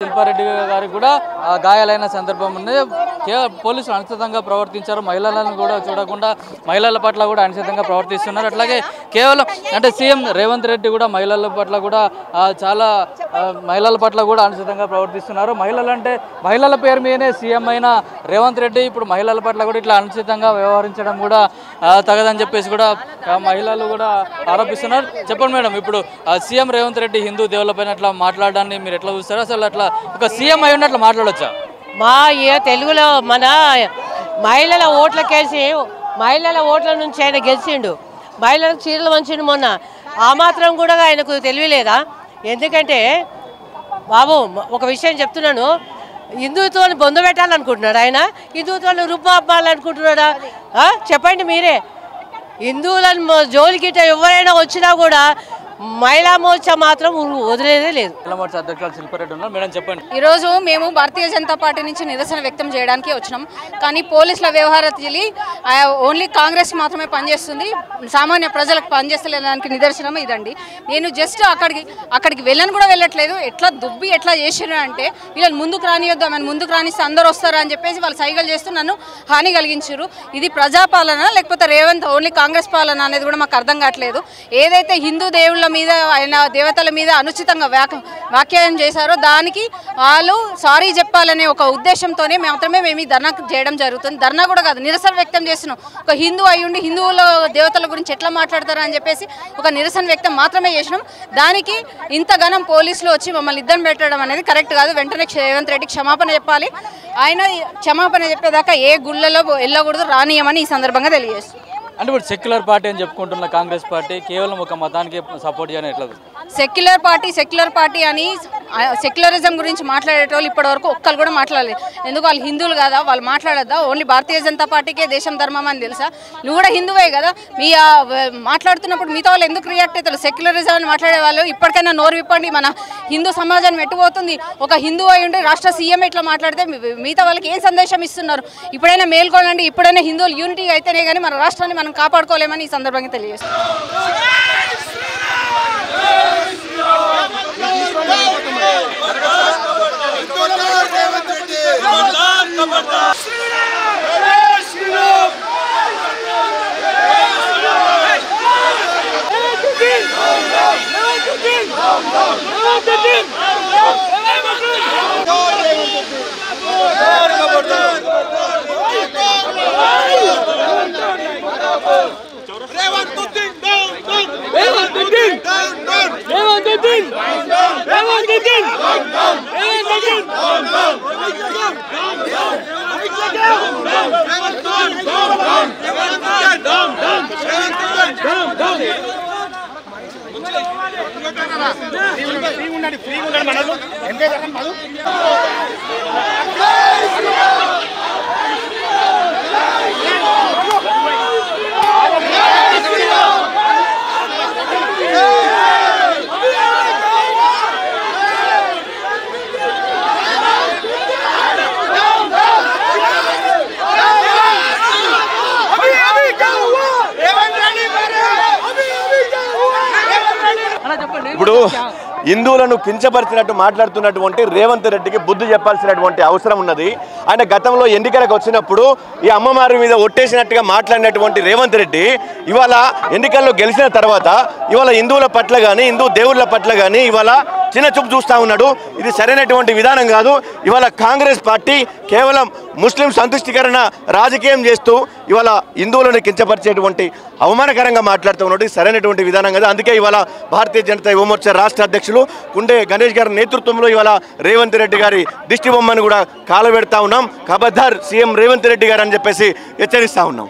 శిల్పారెడ్డి గారికి కూడా గాయాలైన సందర్భం ఉంది. పోలీసులు అనుచితంగా ప్రవర్తించారు. మహిళలను కూడా చూడకుండా మహిళల పట్ల కూడా అనుచితంగా ప్రవర్తిస్తున్నారు. అట్లాగే కేవలం అంటే సీఎం రేవంత్ రెడ్డి కూడా మహిళల పట్ల కూడా చాలా మహిళల పట్ల కూడా అనుచితంగా ప్రవర్తిస్తున్నారు. మహిళల పేరు మీదనే సీఎం అయిన రేవంత్ రెడ్డి ఇప్పుడు మహిళల పట్ల కూడా ఇట్లా అనుచితంగా వ్యవహరించడం కూడా తగదని చెప్పేసి కూడా మహిళలు కూడా ఆరోపిస్తున్నారు. చెప్పండి మేడం, ఇప్పుడు సీఎం రేవంత్ రెడ్డి హిందూ దేవుల పైన అట్లా మాట్లాడడాన్ని మీరు ఎట్లా చూస్తారు? అసలు అట్లా ఒక సీఎం అయి ఉన్నట్లు మాట్లాడొచ్చా? మా తెలుగులో మన మహిళల ఓట్లకేసి మహిళల ఓట్ల నుంచి ఆయన గెలిచిండు. మహిళలకు చీరలు వంచిండు మొన్న. ఆ మాత్రం కూడా ఆయనకు తెలియలేదా? ఎందుకంటే బాబు ఒక విషయం చెప్తున్నాను, హిందుత్వాన్ని బొంద పెట్టాలనుకుంటున్నాడు ఆయన. హిందుత్వాన్ని రూపాపాలనుకుంటున్నాడా? చెప్పండి మీరే. హిందువులను జోలికిట ఎవరైనా వచ్చినా కూడా మహిళా మోర్చా మాత్రం వదిలేదే లేదు. మహిళా మోర్చా అధ్యక్షులు శిల్పారెడ్డి ఉన్నారు. మేడం చెప్పండి. ఈరోజు మేము భారతీయ జనతా పార్టీ నుంచి నిరసన వ్యక్తం చేయడానికి వచ్చినాం. కానీ పోలీసుల వ్యవహారతీలి ఓన్లీ కాంగ్రెస్ మాత్రమే పనిచేస్తుంది, సామాన్య ప్రజలకు పనిచేస్తలేదానికి నిదర్శనం ఇదండి. నేను జస్ట్ అక్కడికి వెళ్ళని కూడా వెళ్ళట్లేదు. ఎట్లా దుబ్బి ఎట్లా చేసినా అంటే వీళ్ళని ముందుకు రానియొద్దామని, ముందుకు రానిస్తే అందరు వస్తారు అని చెప్పేసి వాళ్ళు సైగలు చేస్తూ నన్ను హాని కలిగించారు. ఇది ప్రజాపాలన లేకపోతే రేవంత్ ఓన్లీ కాంగ్రెస్ పాలన అనేది కూడా మాకు అర్థం కావట్లేదు. ఏదైతే హిందూ దేవుళ్ళ మీద ఆయన దేవతల మీద అనుచితంగా వ్యాఖ్యానం చేశారో దానికి వాళ్ళు సారీ చెప్పాలనే ఒక ఉద్దేశంతోనే మాత్రమే మేము ఈ ధర్నా చేయడం జరుగుతుంది. ధర్నా కూడా కాదు, నిరసన వ్యక్తం చేస్తున్నాం. ఒక హిందూ అయ్యుండి హిందువుల దేవతల గురించి ఎట్లా మాట్లాడతారు అని చెప్పేసి ఒక నిరసన వ్యక్తం మాత్రమే చేసినాం. దానికి ఇంతగానం పోలీసులు వచ్చి మమ్మల్ని ఇబ్బంది పెట్టడం అనేది కరెక్ట్ కాదు. వెంటనే రేవంత్ రెడ్డి క్షమాపణ చెప్పాలి. ఆయన క్షమాపణ చెప్పేదాకా ఏ గుళ్ళలో వెళ్ళకూడదు, రానియమని ఈ సందర్భంగా తెలియజేస్తుంది. అంటే ఇప్పుడు సెక్యులర్ పార్టీ అని చెప్పుకుంటున్న కాంగ్రెస్ పార్టీ కేవలం ఒక మతానికి సపోర్ట్ చేయని ఎట్లా? సెక్యులర్ పార్టీ అని సెక్యులరిజం గురించి మాట్లాడేటోళ్ళు ఇప్పటివరకు ఒక్కరు కూడా మాట్లాడలేదు. ఎందుకు? వాళ్ళు హిందువులు కదా, వాళ్ళు మాట్లాడద్దా? ఓన్లీ భారతీయ జనతా పార్టీకే దేశం ధర్మం అని తెలుసా? నువ్వు కూడా హిందువే కదా. మీ మాట్లాడుతున్నప్పుడు మిగతా వాళ్ళు ఎందుకు రియాక్ట్ అవుతారు? సెక్యులరిజం అని మాట్లాడే వాళ్ళు ఇప్పటికైనా నోరు విప్పండి. మన హిందూ సమాజాన్ని మెట్టుపోతుంది. ఒక హిందూ అయి ఉండి రాష్ట్ర సీఎం ఇట్లా మాట్లాడితే మిగతా వాళ్ళకి ఏం సందేశం ఇస్తున్నారు? ఇప్పుడైనా మేల్కోనండి. ఇప్పుడైనా హిందువులు యూనిటీ అయితేనే కానీ మన రాష్ట్రాన్ని మనం కాపాడుకోలేమని ఈ సందర్భంగా తెలియజేస్తాం. ఇప్పుడు హిందువులను కించపరిచినట్టు మాట్లాడుతున్నటువంటి రేవంత్ రెడ్డికి బుద్ధి చెప్పాల్సినటువంటి అవసరం ఉన్నది. ఆయన గతంలో ఎన్నికలకు వచ్చినప్పుడు ఈ అమ్మవారి మీద ఒట్టేసినట్టుగా మాట్లాడినటువంటి రేవంత్ రెడ్డి ఇవాళ ఎన్నికల్లో గెలిచిన తర్వాత ఇవాళ హిందువుల పట్ల కానీ హిందూ దేవుళ్ళ పట్ల కానీ ఇవాళ చిన్న చూపు చూస్తూ ఉన్నాడు. ఇది సరైనటువంటి విధానం కాదు. ఇవాళ కాంగ్రెస్ పార్టీ కేవలం ముస్లిం సంతుష్టికరణ రాజకీయం చేస్తూ ఇవాళ హిందువులను కించపరిచేటువంటి అవమానకరంగా మాట్లాడుతూ ఉన్నట్టు సరైనటువంటి విధానం కాదు. అందుకే ఇవాళ భారతీయ జనతా యువ మోర్చా రాష్ట్ర అధ్యక్షులు కుండే గణేష్ గారి నేతృత్వంలో ఇవాళ రేవంత్ రెడ్డి గారి దిష్టి బొమ్మను కూడా కాలబెడతా ఉన్నాం. ఖబర్దార్ సీఎం రేవంత్ రెడ్డి గారు అని చెప్పేసి హెచ్చరిస్తూ ఉన్నాం.